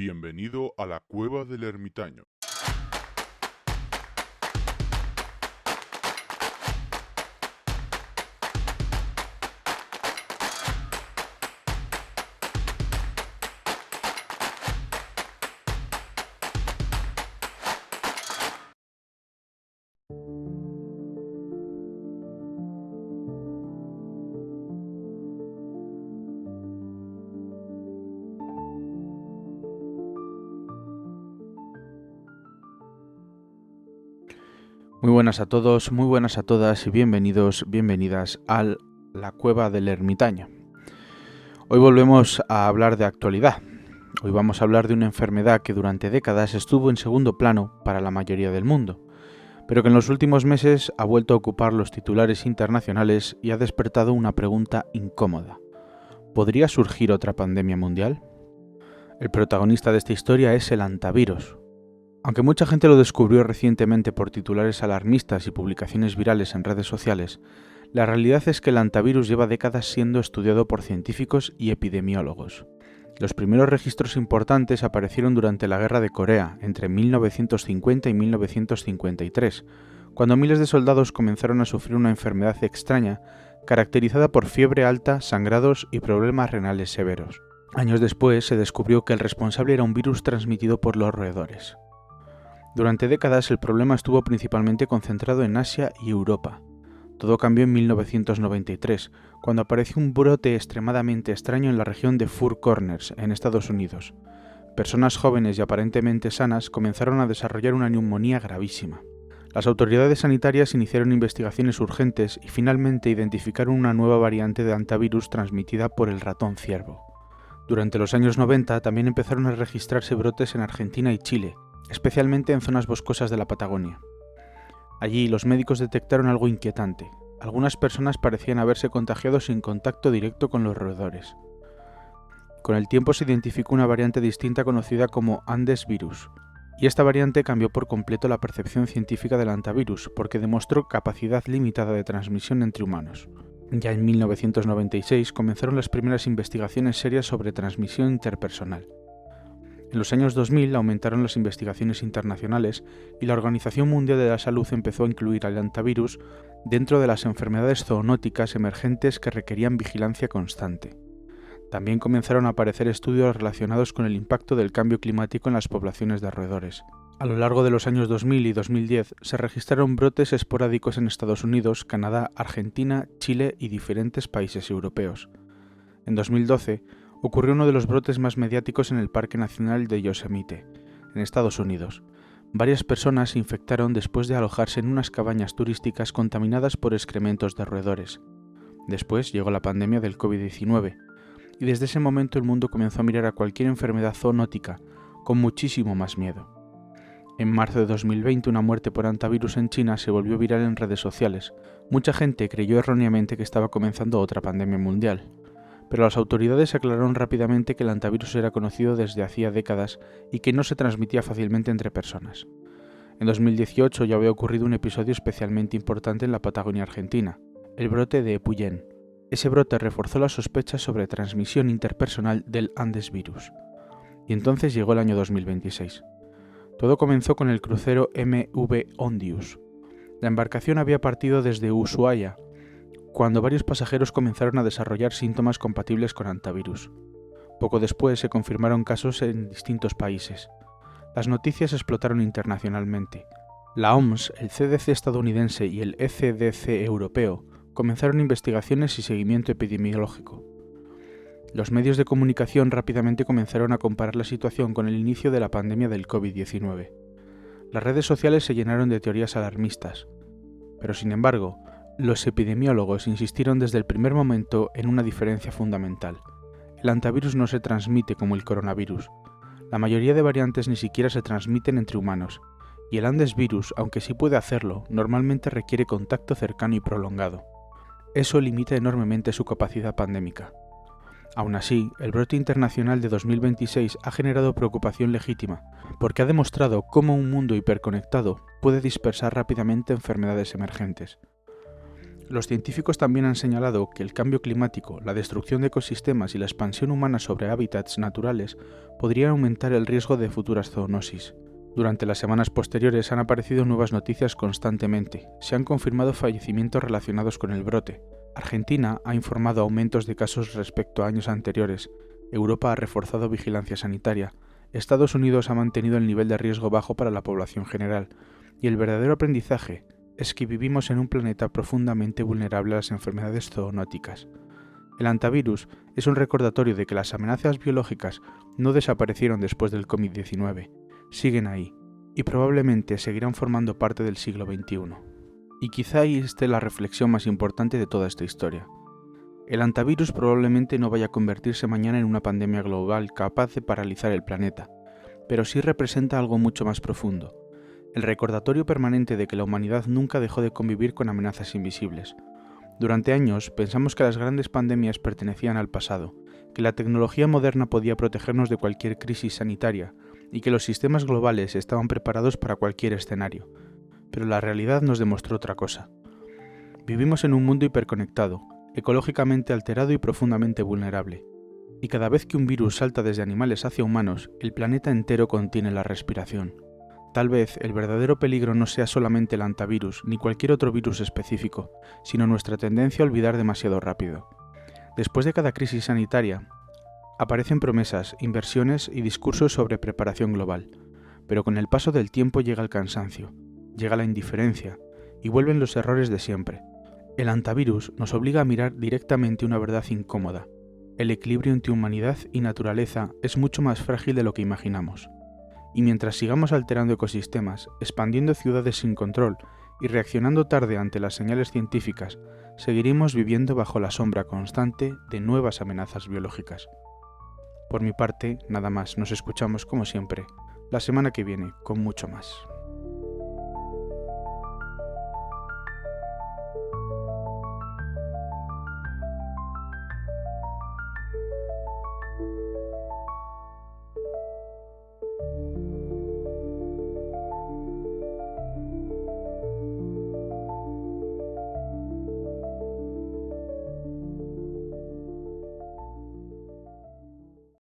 Bienvenido a la Cueva del Ermitaño. Muy buenas a todos, muy buenas a todas y bienvenidas a la Cueva del Ermitaño. Hoy volvemos a hablar de actualidad. Hoy vamos a hablar de una enfermedad que durante décadas estuvo en segundo plano para la mayoría del mundo, pero que en los últimos meses ha vuelto a ocupar los titulares internacionales y ha despertado una pregunta incómoda. ¿Podría surgir otra pandemia mundial? El protagonista de esta historia es el hantavirus. Aunque mucha gente lo descubrió recientemente por titulares alarmistas y publicaciones virales en redes sociales, la realidad es que el hantavirus lleva décadas siendo estudiado por científicos y epidemiólogos. Los primeros registros importantes aparecieron durante la Guerra de Corea, entre 1950 y 1953, cuando miles de soldados comenzaron a sufrir una enfermedad extraña caracterizada por fiebre alta, sangrados y problemas renales severos. Años después se descubrió que el responsable era un virus transmitido por los roedores. Durante décadas el problema estuvo principalmente concentrado en Asia y Europa. Todo cambió en 1993, cuando apareció un brote extremadamente extraño en la región de Four Corners, en Estados Unidos. Personas jóvenes y aparentemente sanas comenzaron a desarrollar una neumonía gravísima. Las autoridades sanitarias iniciaron investigaciones urgentes y finalmente identificaron una nueva variante de hantavirus transmitida por el ratón ciervo. Durante los años 90 también empezaron a registrarse brotes en Argentina y Chile, especialmente en zonas boscosas de la Patagonia. Allí los médicos detectaron algo inquietante. Algunas personas parecían haberse contagiado sin contacto directo con los roedores. Con el tiempo se identificó una variante distinta conocida como Andes virus, y esta variante cambió por completo la percepción científica del hantavirus porque demostró capacidad limitada de transmisión entre humanos. Ya en 1996 comenzaron las primeras investigaciones serias sobre transmisión interpersonal. En los años 2000 aumentaron las investigaciones internacionales y la Organización Mundial de la Salud empezó a incluir al hantavirus dentro de las enfermedades zoonóticas emergentes que requerían vigilancia constante. También comenzaron a aparecer estudios relacionados con el impacto del cambio climático en las poblaciones de roedores. A lo largo de los años 2000 y 2010 se registraron brotes esporádicos en Estados Unidos, Canadá, Argentina, Chile y diferentes países europeos. En 2012, ocurrió uno de los brotes más mediáticos en el Parque Nacional de Yosemite, en Estados Unidos. Varias personas se infectaron después de alojarse en unas cabañas turísticas contaminadas por excrementos de roedores. Después llegó la pandemia del COVID-19, y desde ese momento el mundo comenzó a mirar a cualquier enfermedad zoonótica con muchísimo más miedo. En marzo de 2020 una muerte por hantavirus en China se volvió viral en redes sociales. Mucha gente creyó erróneamente que estaba comenzando otra pandemia mundial, pero las autoridades aclararon rápidamente que el hantavirus era conocido desde hacía décadas y que no se transmitía fácilmente entre personas. En 2018 ya había ocurrido un episodio especialmente importante en la Patagonia Argentina, el brote de Epuyén. Ese brote reforzó las sospechas sobre transmisión interpersonal del Andes virus. Y entonces llegó el año 2026. Todo comenzó con el crucero MV Ondius. La embarcación había partido desde Ushuaia, cuando varios pasajeros comenzaron a desarrollar síntomas compatibles con hantavirus. Poco después se confirmaron casos en distintos países. Las noticias explotaron internacionalmente. La OMS, el CDC estadounidense y el ECDC europeo comenzaron investigaciones y seguimiento epidemiológico. Los medios de comunicación rápidamente comenzaron a comparar la situación con el inicio de la pandemia del COVID-19. Las redes sociales se llenaron de teorías alarmistas, pero sin embargo, los epidemiólogos insistieron desde el primer momento en una diferencia fundamental. El hantavirus no se transmite como el coronavirus. La mayoría de variantes ni siquiera se transmiten entre humanos, y el Andes virus, aunque sí puede hacerlo, normalmente requiere contacto cercano y prolongado. Eso limita enormemente su capacidad pandémica. Aún así, el brote internacional de 2026 ha generado preocupación legítima, porque ha demostrado cómo un mundo hiperconectado puede dispersar rápidamente enfermedades emergentes. Los científicos también han señalado que el cambio climático, la destrucción de ecosistemas y la expansión humana sobre hábitats naturales podrían aumentar el riesgo de futuras zoonosis. Durante las semanas posteriores han aparecido nuevas noticias constantemente. Se han confirmado fallecimientos relacionados con el brote. Argentina ha informado aumentos de casos respecto a años anteriores. Europa ha reforzado vigilancia sanitaria. Estados Unidos ha mantenido el nivel de riesgo bajo para la población general. Y el verdadero aprendizaje es que vivimos en un planeta profundamente vulnerable a las enfermedades zoonóticas. El hantavirus es un recordatorio de que las amenazas biológicas no desaparecieron después del COVID-19. Siguen ahí, y probablemente seguirán formando parte del siglo XXI. Y quizá ahí esté la reflexión más importante de toda esta historia. El hantavirus probablemente no vaya a convertirse mañana en una pandemia global capaz de paralizar el planeta, pero sí representa algo mucho más profundo, el recordatorio permanente de que la humanidad nunca dejó de convivir con amenazas invisibles. Durante años pensamos que las grandes pandemias pertenecían al pasado, que la tecnología moderna podía protegernos de cualquier crisis sanitaria, y que los sistemas globales estaban preparados para cualquier escenario. Pero la realidad nos demostró otra cosa. Vivimos en un mundo hiperconectado, ecológicamente alterado y profundamente vulnerable. Y cada vez que un virus salta desde animales hacia humanos, el planeta entero contiene la respiración. Tal vez el verdadero peligro no sea solamente el hantavirus ni cualquier otro virus específico, sino nuestra tendencia a olvidar demasiado rápido. Después de cada crisis sanitaria, aparecen promesas, inversiones y discursos sobre preparación global, pero con el paso del tiempo llega el cansancio, llega la indiferencia y vuelven los errores de siempre. El hantavirus nos obliga a mirar directamente una verdad incómoda. El equilibrio entre humanidad y naturaleza es mucho más frágil de lo que imaginamos. Y mientras sigamos alterando ecosistemas, expandiendo ciudades sin control y reaccionando tarde ante las señales científicas, seguiremos viviendo bajo la sombra constante de nuevas amenazas biológicas. Por mi parte, nada más, nos escuchamos como siempre, la semana que viene, con mucho más.